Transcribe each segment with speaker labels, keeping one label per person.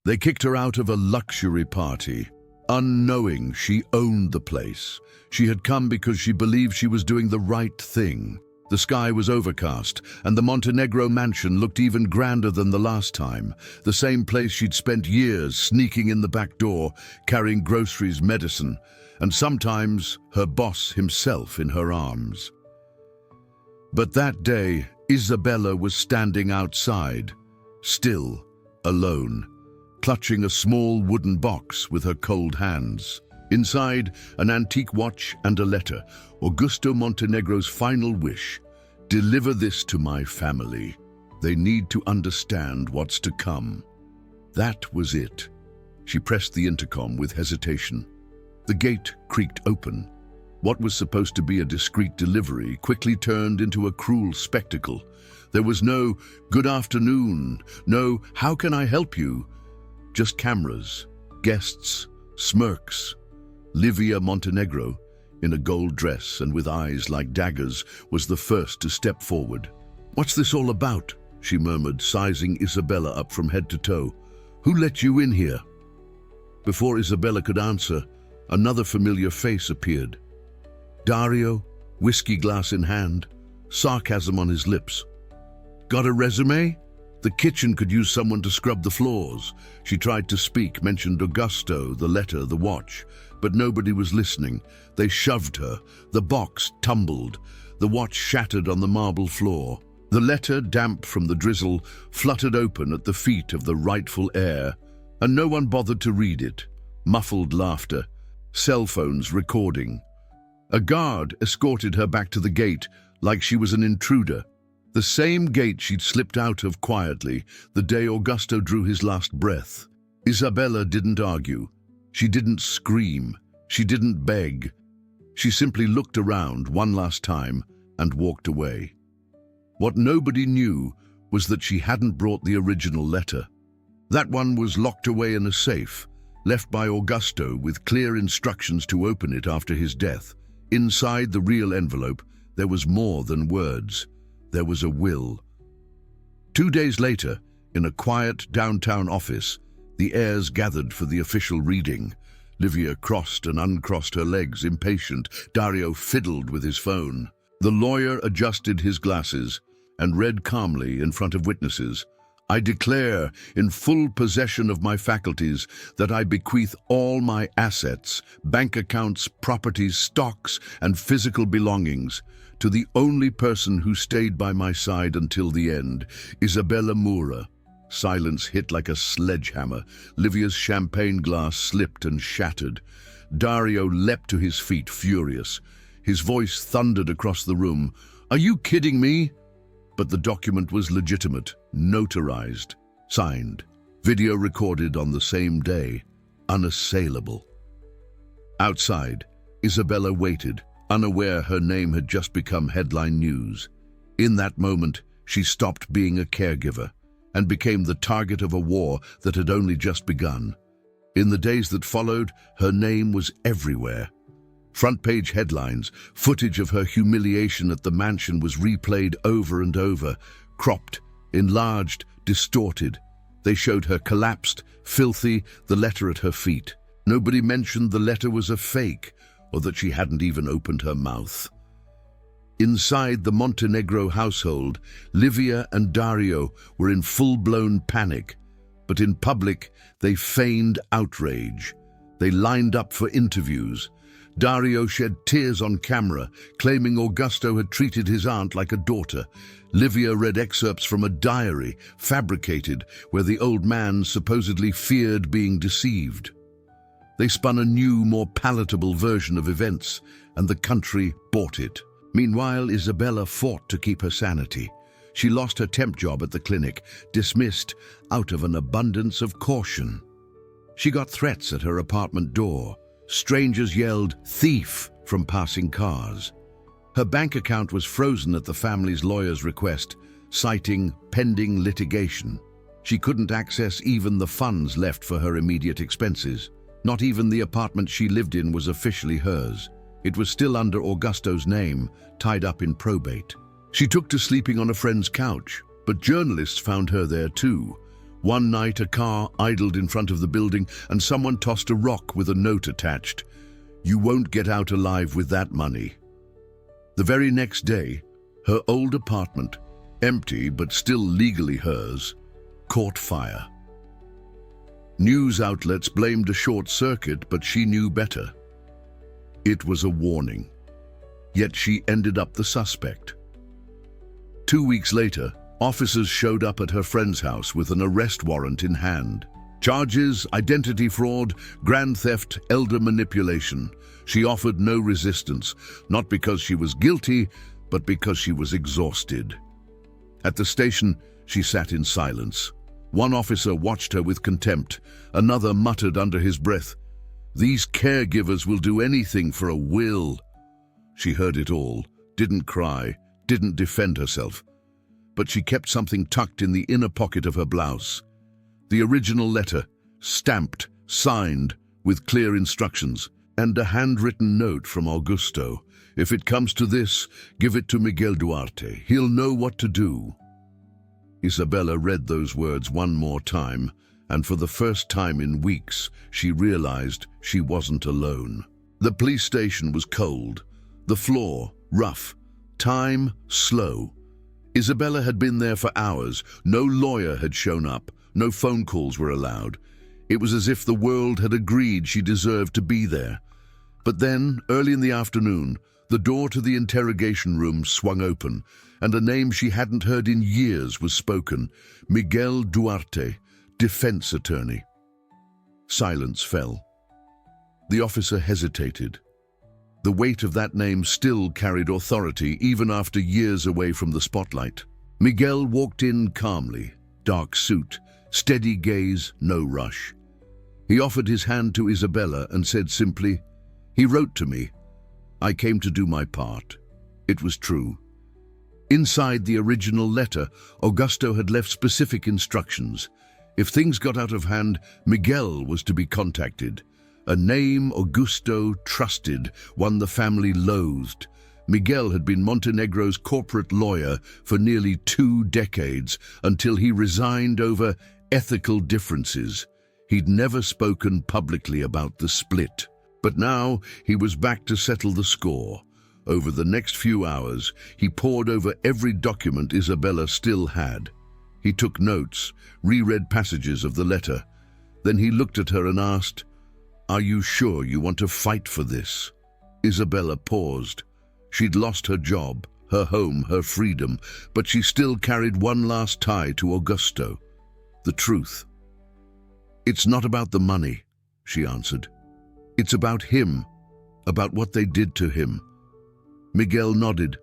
Speaker 1: They kicked her out of a luxury party. Unknowing, she owned the place. She had come because she believed she was doing the right thing. The sky was overcast, and the Montenegro mansion looked even grander than the last time. The same place she'd spent years sneaking in the back door, carrying groceries, medicine, and sometimes her boss himself in her arms. But that day, Isabella was standing outside, still, alone, clutching a small wooden box with her cold hands. Inside, an antique watch and a letter, Augusto Montenegro's final wish: deliver this to my family. They need to understand what's to come. That was it. She pressed the intercom with hesitation. The gate creaked open. What was supposed to be a discreet delivery quickly turned into a cruel spectacle. There was no "good afternoon," no "how can I help you?" Just cameras, guests, smirks. Livia Montenegro, in a gold dress and with eyes like daggers, was the first to step forward. "What's this all about?" she murmured, sizing Isabella up from head to toe. "Who let you in here?" Before Isabella could answer, another familiar face appeared. Dario, whiskey glass in hand, sarcasm on his lips. "Got a resume?" The kitchen could use someone to scrub the floors. She tried to speak, mentioned Augusto, the letter, the watch, but nobody was listening. They shoved her. The box tumbled. The watch shattered on the marble floor. The letter, damp from the drizzle, fluttered open at the feet of the rightful heir, and no one bothered to read it. Muffled laughter, cell phones recording. A guard escorted her back to the gate like she was an intruder. The same gate she'd slipped out of quietly the day Augusto drew his last breath. Isabella didn't argue. She didn't scream. She didn't beg. She simply looked around one last time and walked away. What nobody knew was that she hadn't brought the original letter. That one was locked away in a safe, left by Augusto with clear instructions to open it after his death. Inside the real envelope, there was more than words. There was a will. 2 days later, in a quiet downtown office, the heirs gathered for the official reading. Livia crossed and uncrossed her legs, impatient. Dario fiddled with his phone. The lawyer adjusted his glasses and read calmly in front of witnesses, "I declare, in full possession of my faculties, that I bequeath all my assets, bank accounts, properties, stocks, and physical belongings to the only person who stayed by my side until the end, Isabella Mura." Silence hit like a sledgehammer. Livia's champagne glass slipped and shattered. Dario leapt to his feet, furious. His voice thundered across the room. "Are you kidding me?" But the document was legitimate, notarized, signed, video recorded on the same day, unassailable. Outside, Isabella waited, unaware her name had just become headline news. In that moment, she stopped being a caregiver and became the target of a war that had only just begun. In the days that followed, her name was everywhere. Front-page headlines, footage of her humiliation at the mansion was replayed over and over, cropped, enlarged, distorted. They showed her collapsed, filthy, the letter at her feet. Nobody mentioned the letter was a fake, or that she hadn't even opened her mouth. Inside the Montenegro household, Livia and Dario were in full-blown panic, but in public they feigned outrage. They lined up for interviews. Dario shed tears on camera, claiming Augusto had treated his aunt like a daughter. Livia read excerpts from a diary, fabricated, where the old man supposedly feared being deceived. They spun a new, more palatable version of events, and the country bought it. Meanwhile, Isabella fought to keep her sanity. She lost her temp job at the clinic, dismissed out of an abundance of caution. She got threats at her apartment door. Strangers yelled, "Thief!" from passing cars. Her bank account was frozen at the family's lawyer's request, citing pending litigation. She couldn't access even the funds left for her immediate expenses. Not even the apartment she lived in was officially hers. It was still under Augusto's name, tied up in probate. She took to sleeping on a friend's couch, but journalists found her there too, One night, a car idled in front of the building and someone tossed a rock with a note attached. "You won't get out alive with that money." The very next day, her old apartment, empty but still legally hers, caught fire. News outlets blamed a short circuit, but she knew better. It was a warning. Yet she ended up the suspect. 2 weeks later, officers showed up at her friend's house with an arrest warrant in hand. Charges: identity fraud, grand theft, elder manipulation. She offered no resistance, not because she was guilty, but because she was exhausted. At the station, she sat in silence. One officer watched her with contempt. Another muttered under his breath, "These caregivers will do anything for a will." She heard it all, didn't cry, didn't defend herself. But she kept something tucked in the inner pocket of her blouse. The original letter, stamped, signed, with clear instructions, and a handwritten note from Augusto. "If it comes to this, give it to Miguel Duarte. He'll know what to do." Isabella read those words one more time, and for the first time in weeks, she realized she wasn't alone. The police station was cold, the floor rough, time slow. Isabella had been there for hours. No lawyer had shown up, no phone calls were allowed. It was as if the world had agreed she deserved to be there. But then, early in the afternoon, the door to the interrogation room swung open, and a name she hadn't heard in years was spoken: Miguel Duarte, defense attorney. Silence fell. The officer hesitated. The weight of that name still carried authority, even after years away from the spotlight. Miguel walked in calmly, dark suit, steady gaze, no rush. He offered his hand to Isabella and said simply, "He wrote to me. I came to do my part." It was true. Inside the original letter, Augusto had left specific instructions. If things got out of hand, Miguel was to be contacted. A name Augusto trusted, one the family loathed. Miguel had been Montenegro's corporate lawyer for nearly 2 decades, until he resigned over ethical differences. He'd never spoken publicly about the split. But now he was back to settle the score. Over the next few hours, he pored over every document Isabella still had. He took notes, reread passages of the letter. Then he looked at her and asked, "Are you sure you want to fight for this?" Isabella paused. She'd lost her job, her home, her freedom, but she still carried one last tie to Augusto: the truth. "It's not about the money," she answered. "It's about him, about what they did to him." Miguel nodded.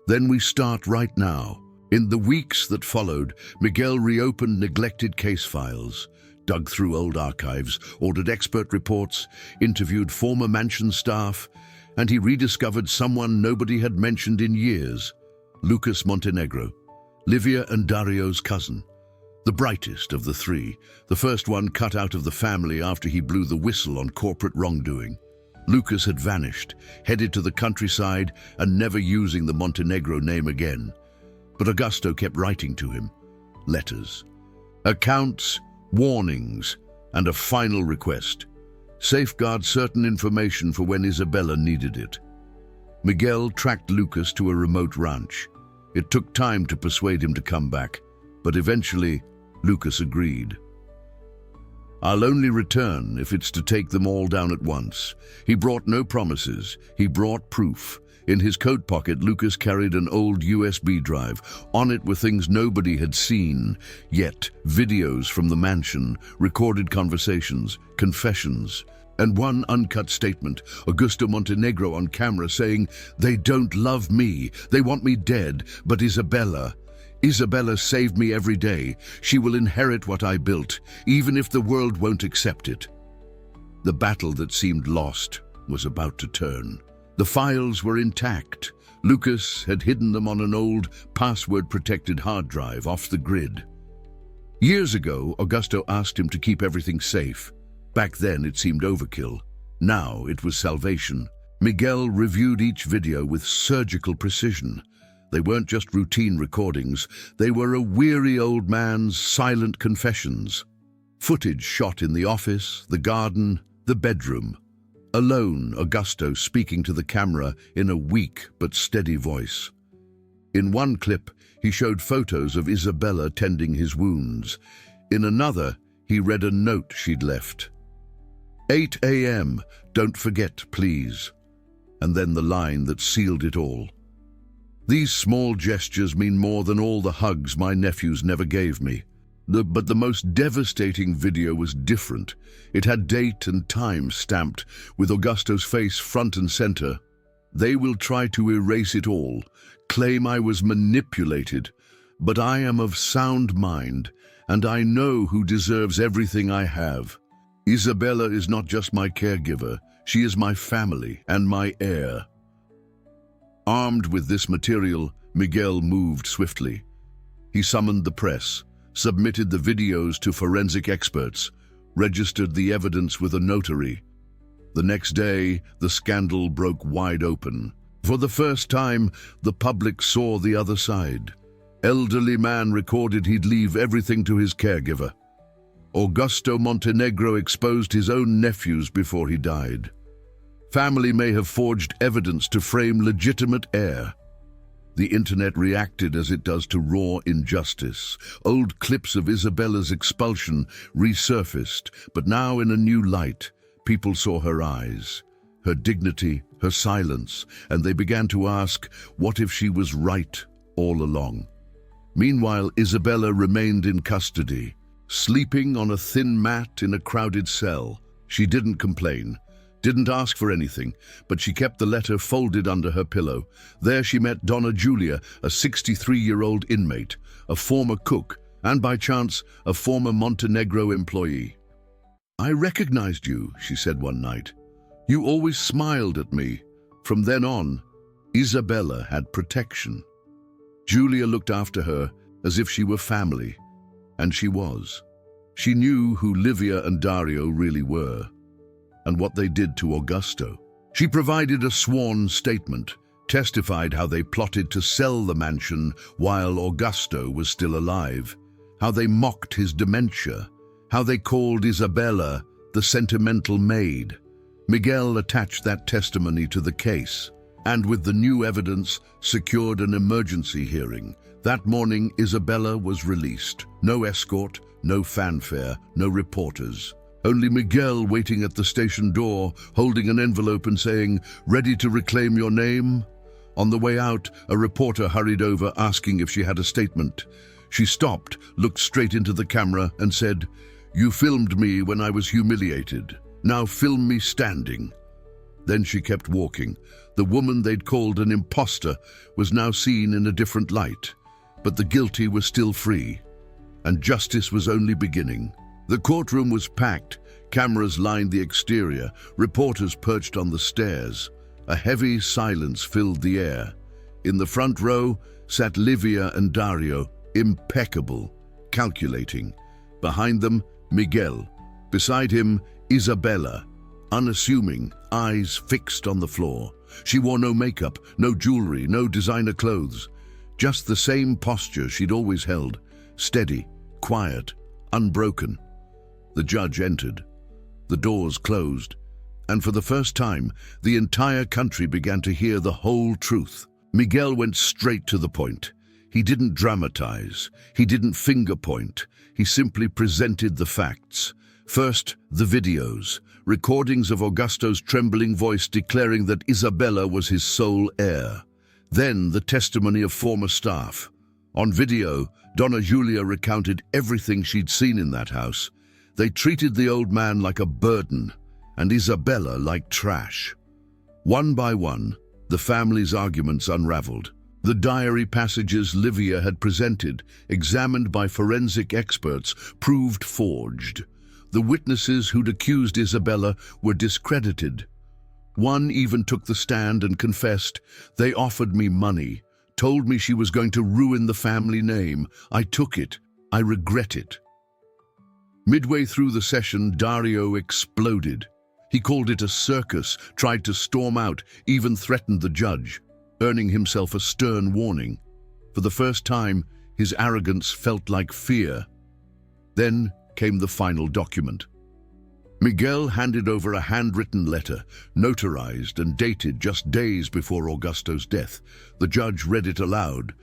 Speaker 1: "Then we start right now." In the weeks that followed, Miguel reopened neglected case files, dug through old archives, ordered expert reports, interviewed former mansion staff, and he rediscovered someone nobody had mentioned in years: Lucas Montenegro, Livia and Dario's cousin. The brightest of the three, the first one cut out of the family after he blew the whistle on corporate wrongdoing. Lucas had vanished, headed to the countryside and never using the Montenegro name again. But Augusto kept writing to him. Letters, accounts, warnings, and a final request: safeguard certain information for when Isabella needed it. Miguel tracked Lucas to a remote ranch. It took time to persuade him to come back, but eventually Lucas agreed. "I'll only return if it's to take them all down at once." He brought no promises, he brought proof. In his coat pocket, Lucas carried an old USB drive. On it were things nobody had seen yet: videos from the mansion, recorded conversations, confessions, and one uncut statement: Augusto Montenegro on camera saying, "They don't love me, they want me dead, but Isabella saved me every day. She will inherit what I built, even if the world won't accept it." The battle that seemed lost was about to turn. The files were intact. Lucas had hidden them on an old, password-protected hard drive off the grid. Years ago, Augusto asked him to keep everything safe. Back then, it seemed overkill. Now, it was salvation. Miguel reviewed each video with surgical precision. They weren't just routine recordings, they were a weary old man's silent confessions. Footage shot in the office, the garden, the bedroom. Alone, Augusto speaking to the camera in a weak but steady voice. In one clip, he showed photos of Isabella tending his wounds. In another, he read a note she'd left. 8 a.m., don't forget, please. And then the line that sealed it all. These small gestures mean more than all the hugs my nephews never gave me. But the most devastating video was different. It had date and time stamped, with Augusto's face front and center. They will try to erase it all, claim I was manipulated, but I am of sound mind, and I know who deserves everything I have. Isabella is not just my caregiver, she is my family and my heir. Armed with this material, Miguel moved swiftly. He summoned the press, submitted the videos to forensic experts, registered the evidence with a notary. The next day, the scandal broke wide open. For the first time, the public saw the other side. Elderly man recorded he'd leave everything to his caregiver. Augusto Montenegro exposed his own nephews before he died. Family may have forged evidence to frame legitimate heir. The internet reacted as it does to raw injustice. Old clips of Isabella's expulsion resurfaced, but now in a new light. People saw her eyes, her dignity, her silence, and they began to ask, what if she was right all along? Meanwhile, Isabella remained in custody, sleeping on a thin mat in a crowded cell. She didn't complain, didn't ask for anything, but she kept the letter folded under her pillow. There she met Donna Julia, a 63-year-old inmate, a former cook, and by chance, a former Montenegro employee. I recognized you, she said one night. You always smiled at me. From then on, Isabella had protection. Julia looked after her as if she were family, and she was. She knew who Livia and Dario really were, and what they did to Augusto. She provided a sworn statement, testified how they plotted to sell the mansion while Augusto was still alive, how they mocked his dementia, how they called Isabella the sentimental maid. Miguel attached that testimony to the case, and with the new evidence, secured an emergency hearing. That morning, Isabella was released. No escort, no fanfare, no reporters. Only Miguel waiting at the station door, holding an envelope and saying, "Ready to reclaim your name?" On the way out, a reporter hurried over asking if she had a statement. She stopped, looked straight into the camera and said, "You filmed me when I was humiliated. Now film me standing." Then she kept walking. The woman they'd called an imposter was now seen in a different light, but the guilty were still free, and justice was only beginning. The courtroom was packed, cameras lined the exterior, reporters perched on the stairs. A heavy silence filled the air. In the front row sat Livia and Dario, impeccable, calculating. Behind them, Miguel. Beside him, Isabella, unassuming, eyes fixed on the floor. She wore no makeup, no jewelry, no designer clothes. Just the same posture she'd always held, steady, quiet, unbroken. The judge entered. The doors closed, and for the first time, the entire country began to hear the whole truth. Miguel went straight to the point. He didn't dramatize. He didn't finger point. He simply presented the facts. First, the videos, recordings of Augusto's trembling voice declaring that Isabella was his sole heir. Then, the testimony of former staff. On video, Donna Julia recounted everything she'd seen in that house. They treated the old man like a burden, and Isabella like trash. One by one, the family's arguments unraveled. The diary passages Livia had presented, examined by forensic experts, proved forged. The witnesses who'd accused Isabella were discredited. One even took the stand and confessed, "They offered me money, told me she was going to ruin the family name. I took it. I regret it." Midway through the session, Dario exploded. He called it a circus, tried to storm out, even threatened the judge, earning himself a stern warning. For the first time, his arrogance felt like fear. Then came the final document. Miguel handed over a handwritten letter, notarized and dated just days before Augusto's death. The judge read it aloud.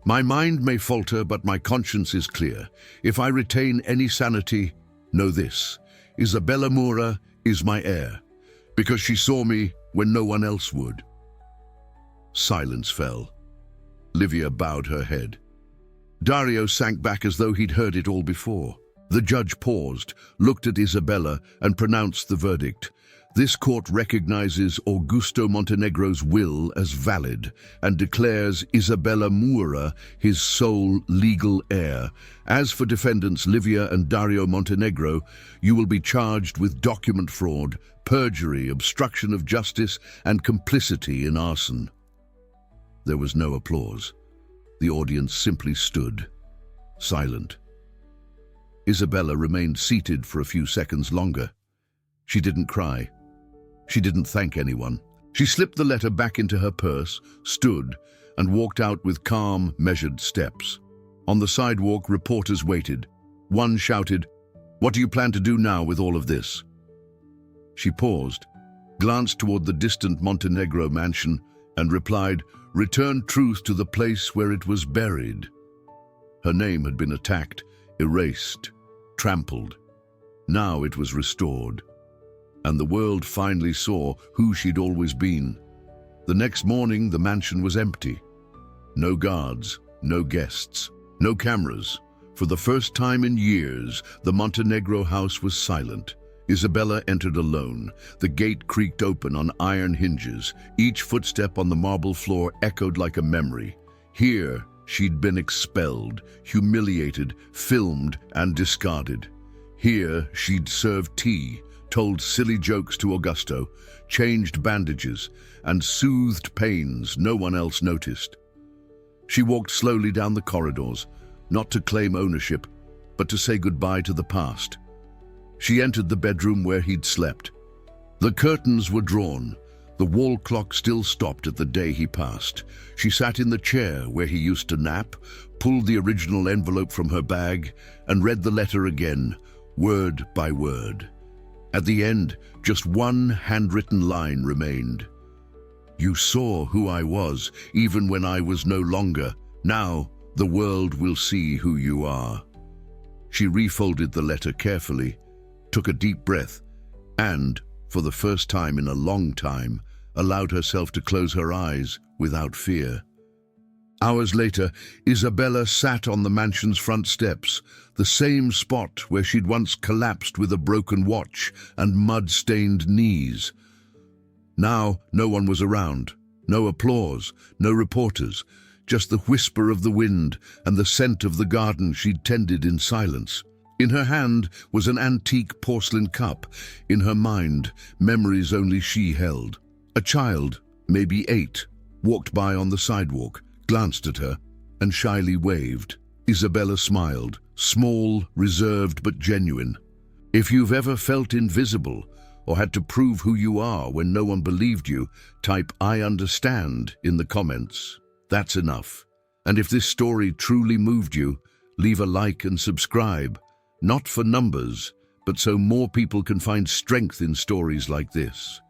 Speaker 1: "My mind may falter, but my conscience is clear. If I retain any sanity, know this: Isabella Mura is my heir, because she saw me when no one else would." Silence fell. Livia bowed her head. Dario sank back as though he'd heard it all before. The judge paused, looked at Isabella, and pronounced the verdict. This court recognizes Augusto Montenegro's will as valid and declares Isabella Mura his sole legal heir. As for defendants Livia and Dario Montenegro, you will be charged with document fraud, perjury, obstruction of justice, and complicity in arson. There was no applause. The audience simply stood, silent. Isabella remained seated for a few seconds longer. She didn't cry. She didn't thank anyone. She slipped the letter back into her purse, stood, and walked out with calm, measured steps. On the sidewalk, reporters waited. One shouted, "What do you plan to do now with all of this?" She paused, glanced toward the distant Montenegro mansion, and replied, "Return truth to the place where it was buried." Her name had been attacked, erased, trampled. Now it was restored, and the world finally saw who she'd always been. The next morning, the mansion was empty. No guards, no guests, no cameras. For the first time in years, the Montenegro house was silent. Isabella entered alone. The gate creaked open on iron hinges. Each footstep on the marble floor echoed like a memory. Here, she'd been expelled, humiliated, filmed, and discarded. Here, she'd served tea, told silly jokes to Augusto, changed bandages, and soothed pains no one else noticed. She walked slowly down the corridors, not to claim ownership, but to say goodbye to the past. She entered the bedroom where he'd slept. The curtains were drawn. The wall clock still stopped at the day he passed. She sat in the chair where he used to nap, pulled the original envelope from her bag, and read the letter again, word by word. At the end, just one handwritten line remained. "You saw who I was, even when I was no longer. Now, the world will see who you are." She refolded the letter carefully, took a deep breath, and, for the first time in a long time, allowed herself to close her eyes without fear. Hours later, Isabella sat on the mansion's front steps, the same spot where she'd once collapsed with a broken watch and mud-stained knees. Now, no one was around. No applause, no reporters, just the whisper of the wind and the scent of the garden she'd tended in silence. In her hand was an antique porcelain cup. In her mind, memories only she held. A child, maybe 8, walked by on the sidewalk, glanced at her, and shyly waved. Isabella smiled, small, reserved, but genuine. If you've ever felt invisible or had to prove who you are when no one believed you, type "I understand" in the comments. That's enough. And if this story truly moved you, leave a like and subscribe. Not for numbers, but so more people can find strength in stories like this.